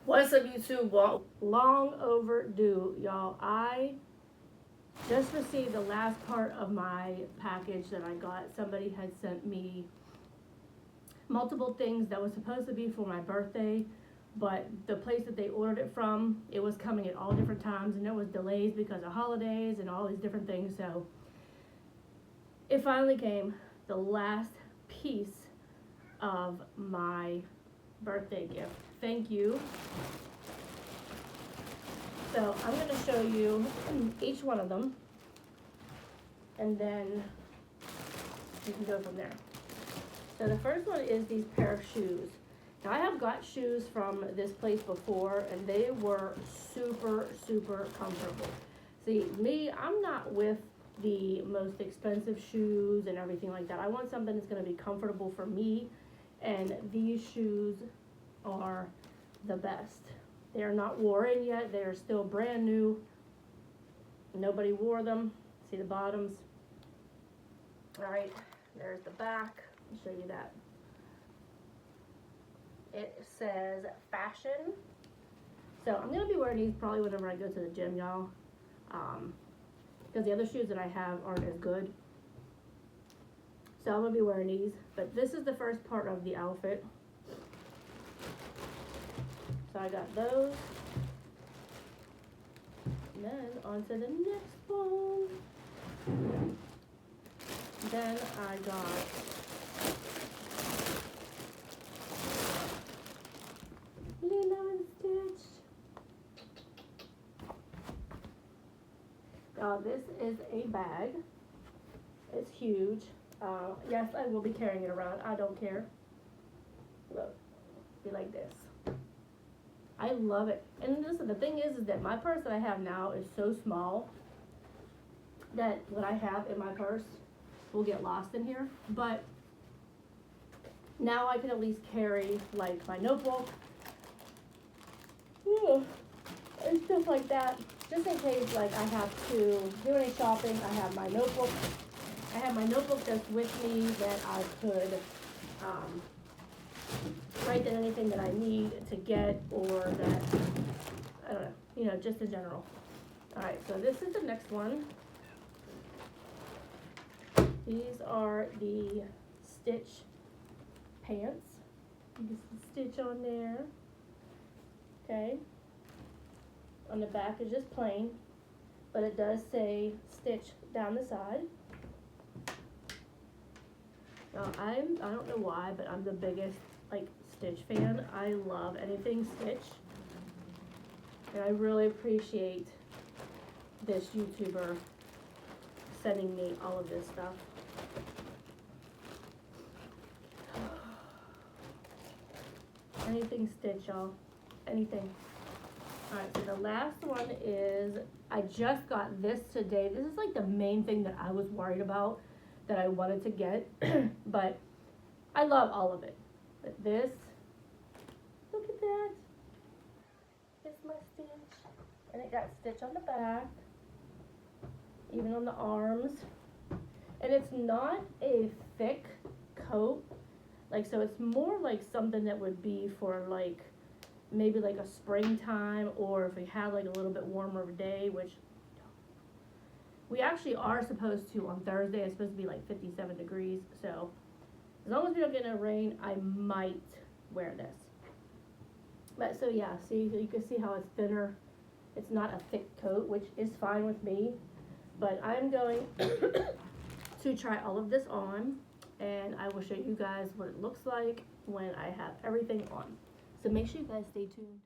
What's up, YouTube? Well, long overdue, y'all. I just received the last part of my package that I got. Somebody had sent me multiple things that was supposed to be for my birthday, but the place that they ordered it from, it was coming at all different times, and there was delays because of holidays and all these different things. So it finally came, the last piece of my birthday gift. Thank you. So I'm going to show you each one of them, and then you can go from there. So the first one is these pair of shoes. Now I have got shoes from this place before, and they were super, super comfortable. See, me, I'm not with the most expensive shoes and everything like that. I want something that's going to be comfortable for me, and these shoes are the best. They are not worn yet. They are still brand new. Nobody wore them. See the bottoms? All right, there's the back. I'll show you that. It says fashion. So I'm gonna be wearing these probably whenever I go to the gym, y'all. Because the other shoes that I have aren't as good. So I'm gonna be wearing these. But this is the first part of the outfit. So I got those. And then on to the next one. Then I got Lilo and Stitch. This is a bag. It's huge. Yes, I will be carrying it around. I don't care. Look, be like this. I love it. And listen, the thing is that my purse that I have now is so small that what I have in my purse will get lost in here. But now I can at least carry like my notebook and stuff like that. Just in case like I have to do any shopping, I have my notebook. I have my notebook that's with me that I could write down anything that I need to get, or that, I don't know, you know, just in general. Alright, so this is the next one. These are the Stitch pants. You can see Stitch on there. Okay. On the back is just plain, but it does say Stitch down the side. Now, I don't know why, but I'm the biggest like Stitch fan. I love anything Stitch, and I really appreciate this YouTuber sending me all of this stuff. Anything Stitch, y'all. Anything. Alright, so the last one is, I just got this today. This is like the main thing that I was worried about that I wanted to get, but I love all of it. But this, look at that. It's my Stitch. And it got Stitch on the back, even on the arms. And it's not a thick coat. Like, so it's more like something that would be for like, maybe like a springtime, or if we had like a little bit warmer of a day, which we actually are supposed to on Thursday. It's supposed to be like 57 degrees. So as long as we don't get no rain, I might wear this. But so yeah, see, you can see how it's thinner. It's not a thick coat, which is fine with me. But I'm going to try all of this on, and I will show you guys what it looks like when I have everything on. So make sure you guys stay tuned.